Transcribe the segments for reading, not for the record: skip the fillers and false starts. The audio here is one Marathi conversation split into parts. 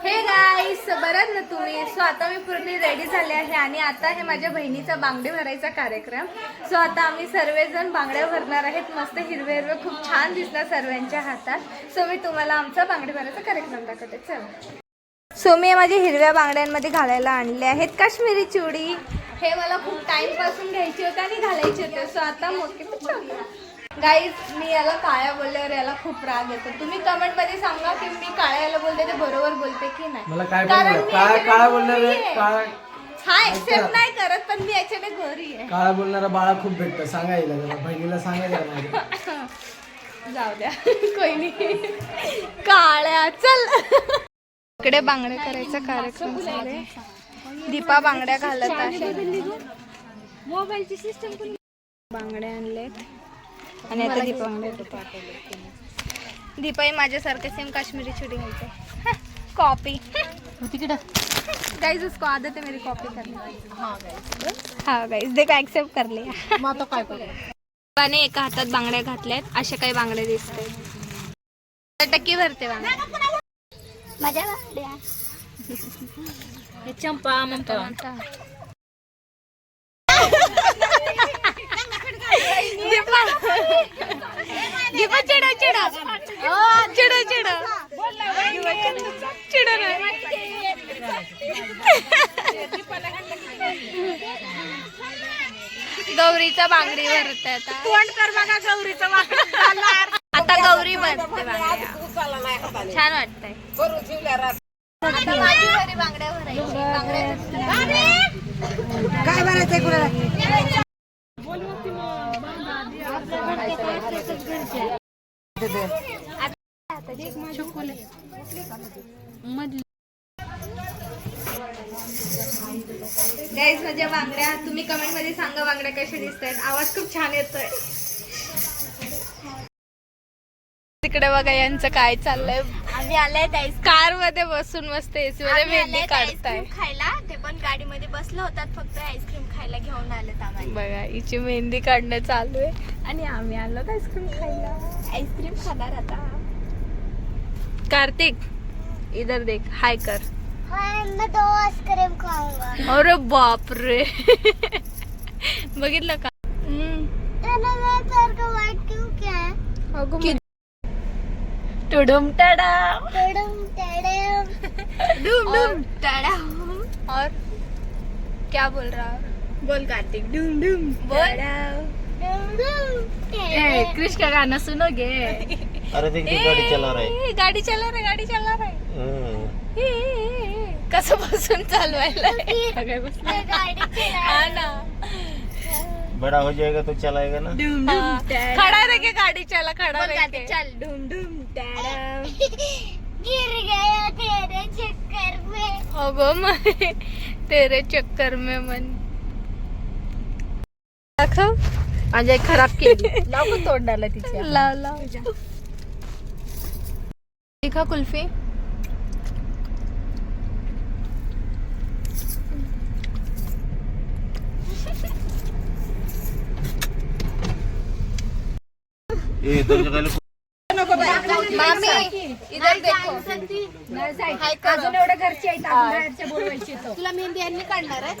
हे गाईस, बरं ना तुम्ही. सो आता मी पूर्ण रेडी झाले आहे आणि आता हे माझ्या बहिणीचा बांगडे भरायचा कार्यक्रम. सो आता आम्ही सर्वजण बांगड्या भरणार आहेत. मस्त हिरवे हिरवे खूप छान दिसणार सर्वांच्या हातात. सो मी तुम्हाला आमचा बांगडे भरायचा कार्यक्रम दाखवते. चला. सो मी माझ्या हिरव्या बांगड्यांमध्ये घालायला आणले आहेत काश्मीरी चुडी. हे मला खूप टाइम पासून घ्यायचे होते आणि घालायचे होते. सो आता मोठे गाईज, मी याला काळ्या बोलल्यावर याला खूप राग येतो. तुम्ही कमेंट मध्ये सांगा की मी काळ्या याला बोलते ते बरोबर बोलते की नाही. मला काय काळा बोलणार हा एक्सेप्ट नाही करत, पण मी याच्याने घरी आहे. काळा बोलणारा बाळा खूप भेटतं. सांगायला बहिणीला सांगायला जाऊ द्या, कोई नाही. काळ्या चल. इकडे बांगड्या करायचा कार्यक्रम झाले. दीपा बांगड्या घालत आहे. मोबाईलची सिस्टम बांगड्या आणलेत आणि आता दीपाई माझ्यासारखं सेम काश्मीरी चुडी घालते. कॉपी तिकडं गाइस, उसको आदत है मेरी कॉपी करने. हाँ गाइस, देखो एक्सेप्ट कर लिया. मग काय पाने एका हातात बांगड्या घातल्यात. अशा काही बांगड्या दिसतात. टक्के भरते बांगड्या माझ्या बांगड्या. हे चंपा म्हणता. दीपा चिडा चिडा चिडा चिडा चिडा गौरीचा बांगडी भरते. आता तोंड कर बघा गौरीचा बांगडी. आता गौरी बनते बांगड्या. छान वाटतंय. आता माझी घरी बांगड्या भरायची. काय भरायचंय कुणाला? गाईज, माझ्या बांगड्या तुम्ही कमेंट मध्ये सांगा बांगड्या कशा दिसतात. आवाज खूप छान येतोय. तिकडे बघा यांचं काय चाललंय. आम्ही आलाय कार मध्ये बसून मस्त एसी मध्ये मेहंदी काढताय. खायला. ते पण गाडीमध्ये बसलो होतात, फक्त आईस्क्रीम खायला घेऊन आलेत आम्हाला. बघा हिची मेहंदी काढणं चालू आहे आणि आम्ही आलो आईस्क्रीम खायला. आईस्क्रीम खाणार आता. कार्तिक इधर देख, हाय कर. मैं 2 आइसक्रीम खाऊंगा. अरे बाप रे. बघितलं का? वाइट क्यों क्या है? टुडुम टाडा डूम टाड़ा. और क्या बोल रहा है? बोल कार्तिक. डूम डूम बोल. क्रिश का गाना सुनोगे? अरे देख गाड़ी चला रहा है. गाडी चला रहा है. कसं बसून चालवायला. हा ना. बड़ा हो जाएगा तो चलाएगा ना. खड़ा रह के गाड़ी चला. खड़ा रह के चल. डूम डूम टाड़ा. गिर गया तेरे चक्कर में. अगो मैं तेरे चक्कर में मन. दाखव. माझ्या खराब केली. लाव तोंडाला तिच्या. लाव. दिखा कुल्फी. ये दो जगह मामी इधर देखो. अजून एवढं घरची आहेत, अजून बाहेरच्या बोलवायची. तुला मेहंदी यांनी काढणार आहे.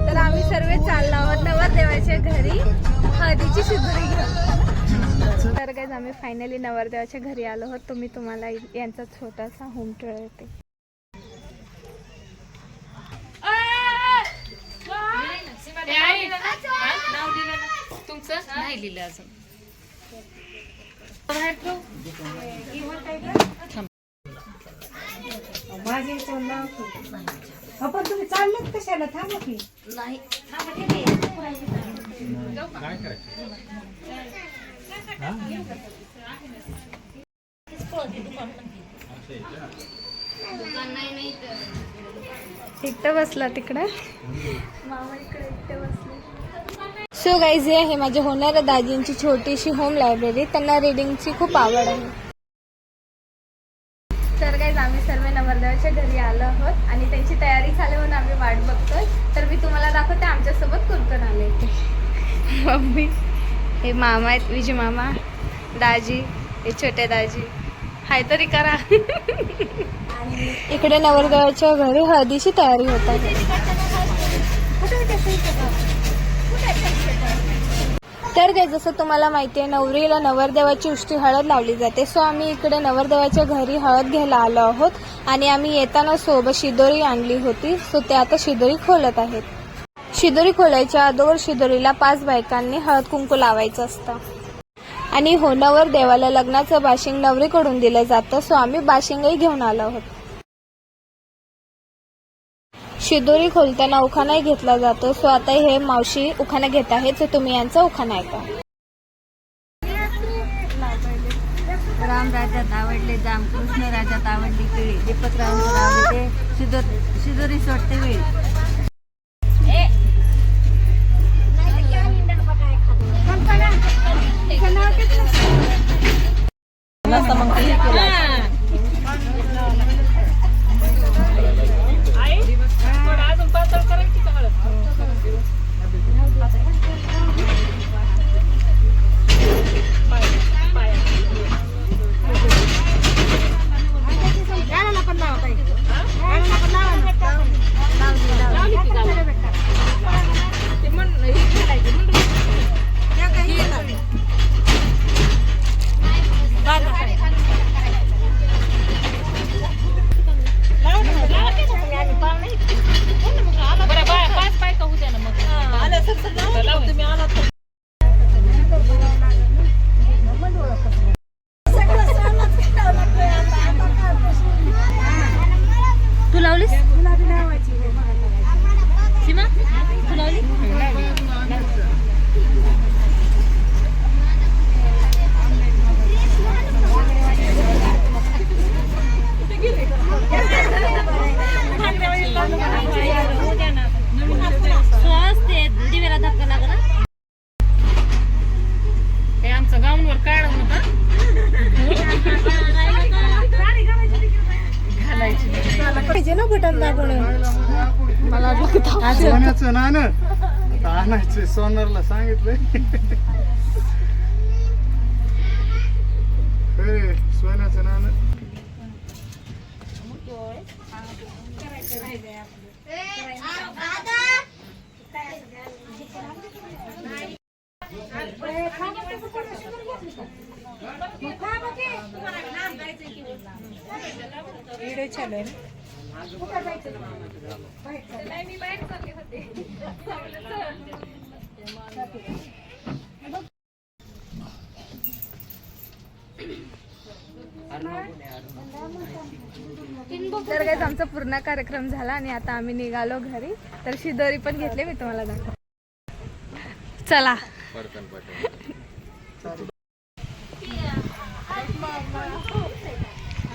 तर आम्ही सर्व चाललो आहोत नवरदेवाच्या घरी हळदीची शुभ्री घेऊन. तर गाइस, आम्ही फायनली नवरदेवाच्या घरी आलो आहोत. तुम्ही तुम्हाला यांचा छोटासा होम टूर येते. तुमचं नाही लिहिलं अजून. आपण तुम्ही चाललेत कशाला? थांबा की. नाही. काय करायचं? एकटं बसला तिकडे. मामा इकडे एकटे बसले. सो गाईज, हे आहे माझ्या होणाऱ्या दाजींची छोटीशी होम लायब्ररी. त्यांना रीडिंगची खूप आवड आहे. तर गाईज, आम्ही सर्व नवरदेवाच्या घरी आलो आहोत आणि त्यांची तयारी झाली म्हणून आम्ही वाट बघतोय. मम्मी, हे मामा आहेत, विजय मामा, दाजी, हे छोटे दाजी. हाय तरी करा. इकडे नवरदेवाच्या घरी हळदीची तयारी होत आहे. तर काय जसं तुम्हाला माहिती आहे, नवरीला नवरदेवाची उष्टी हळद लावली जाते. सो आम्ही इकडे नवरदेवाच्या घरी हळद घ्यायला आलो आहोत आणि आम्ही येताना सोबत शिदोरी आणली होती. सो ते आता शिदोरी खोलत आहेत. शिदोरी खोलायच्या अगोदर शिदोरीला 5 बायकांनी हळद कुंकू लावायचं असतं. आणि हो, नवरदेवाला लग्नाचं बाशिंग नवरीकडून दिलं जातं. सो आम्ही बाशिंगही घेऊन आलो आहोत. शिदोरी खोलताना उखाणाही घेतला जातो. सो आता हे मावशी उखाणा घेत आहेत. सो तुम्ही यांचा उखाणा ऐका. राम राज्यात आवडले जाम, कृष्ण राज्यात आवडली केळी, दीपकरावांवर आवडले शिदोरी सोडते वेळी. तू लावलीस? सीमा तू लावली? दिवेला धक्का लागला. हे आमचं गाऊनवर काढ होता पाहिजे ना बटन दाबून. सोन्याचं नाणं आणायचं, सोनारला सांगितलंय. सोन्याचं नाणं. व्हिडिओ चालू आहे. तर काय आमचा पूर्ण कार्यक्रम झाला आणि आता आम्ही निघालो घरी. तर शिदोरी पण घेतले, मी तुम्हाला दाखव. चला.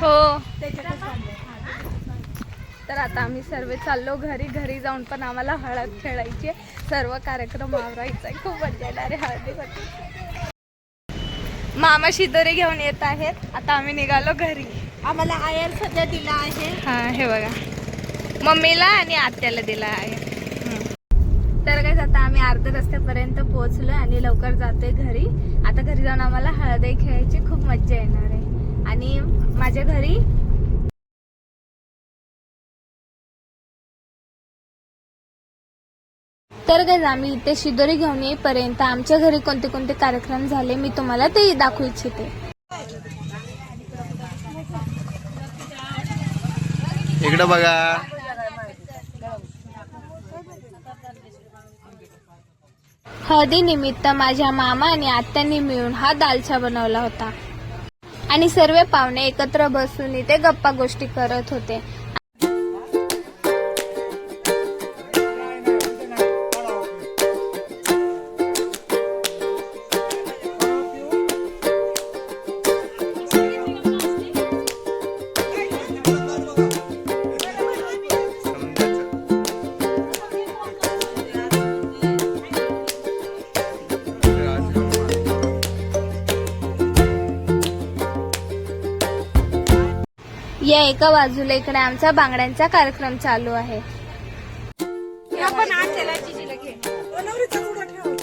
हो, तर आता आम्ही सर्व चाललो घरी. घरी जाऊन पण आम्हाला हळद खेळायची, सर्व कार्यक्रम आवरायचा आहे. खूप मजा येणार आहे हळदीमध्ये. मामा शिदोरी घेऊन येत आहेत. आता आम्ही निघालो घरी. आम्हाला आयर सध्या दिला आहे. हा, हे बघा, मम्मीला आणि आत्याला दिला आहे. तर काय आता आम्ही अर्ध्या रस्त्यापर्यंत पोहोचलोय आणि लवकर जातोय घरी. आता घरी जाऊन आम्हाला हळदही खेळायची खूप मजा येणार आहे. आणि माझ्या घरी तर काय आम्ही इथे शिदोरी घेऊन येईपर्यंत आमच्या घरी कोणते कोणते कार्यक्रम झाले मी तुम्हाला ते दाखवू इच्छिते. इकडं बघा. हळदी निमित्त माझ्या मामा आणि आत्यांनी मिळून हा दालचा बनवला होता आणि सर्व पाहुणे एकत्र बसून इथे गप्पा गोष्टी करत होते. या एका बाजूला इकडे आमचा बांगड्यांचा कार्यक्रम चालू आहे. आपण आज त्याला जिजीला घे. नवरीचा पुढं ठेव.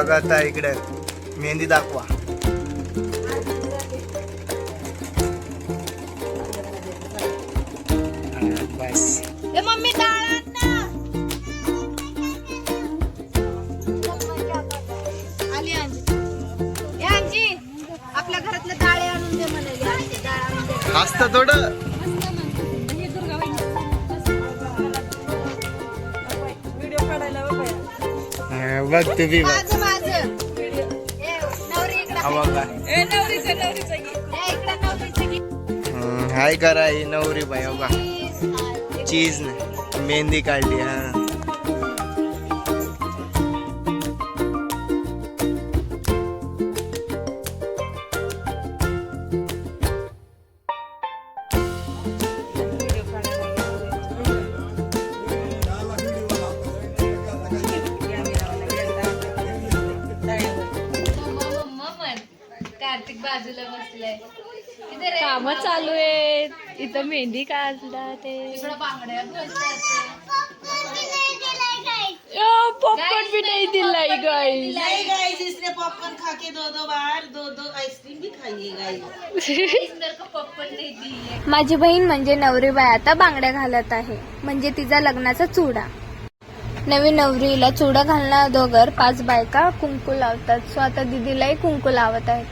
बघा आता इकडे मेहंदी दाखवा. बस मम्मी आली आजी आपल्या घरातलं डाळे आणून दे म्हणाली. हसत थोडं. बघ तुम्ही बघ. हा बघा. हाय करा ही नवरी बाई. हो का चीज नाही मेहंदी काढली. हा कार्तिक बाजूला बसलाय. काम चालू आहेत इथं. मेहंदी काढला ते बांगड्या पॉपकॉर्न भी नहीं दिलाई गाइस. नहीं गाइस, इसने पॉपकॉर्न खा के दो बार दो आइसक्रीम भी खाई है गाइस. माझी बहीण म्हणजे नवरीबाई आता बांगड्या घालत आहे, म्हणजे तिचा लग्नाचा चुडा. नवीन नवरीला चुडा घालणार दोघर 5 बायका कुंकू लावतात. सो आता दीदीलाही कुंकू लावत आहेत.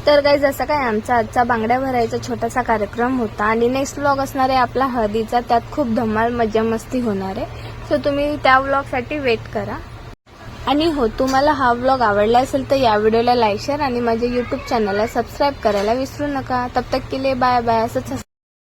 तर गाईज जसं काय आमचा आजचा बांगड्या भरायचा छोटासा कार्यक्रम होता. आणि नेक्स्ट व्लॉग असणार आहे आपला हळदीचा. त्यात खूप धमाल मजा मस्ती होणार आहे. सो तुम्ही त्या व्लॉगसाठी वेट करा. आणि हो, तुम्हाला हा व्लॉग आवडला असेल तर या व्हिडिओला लाईक शेअर आणि माझ्या यूट्यूब चॅनलला सबस्क्राईब करायला विसरू नका. तब तक के लिए बाय बाय. असंच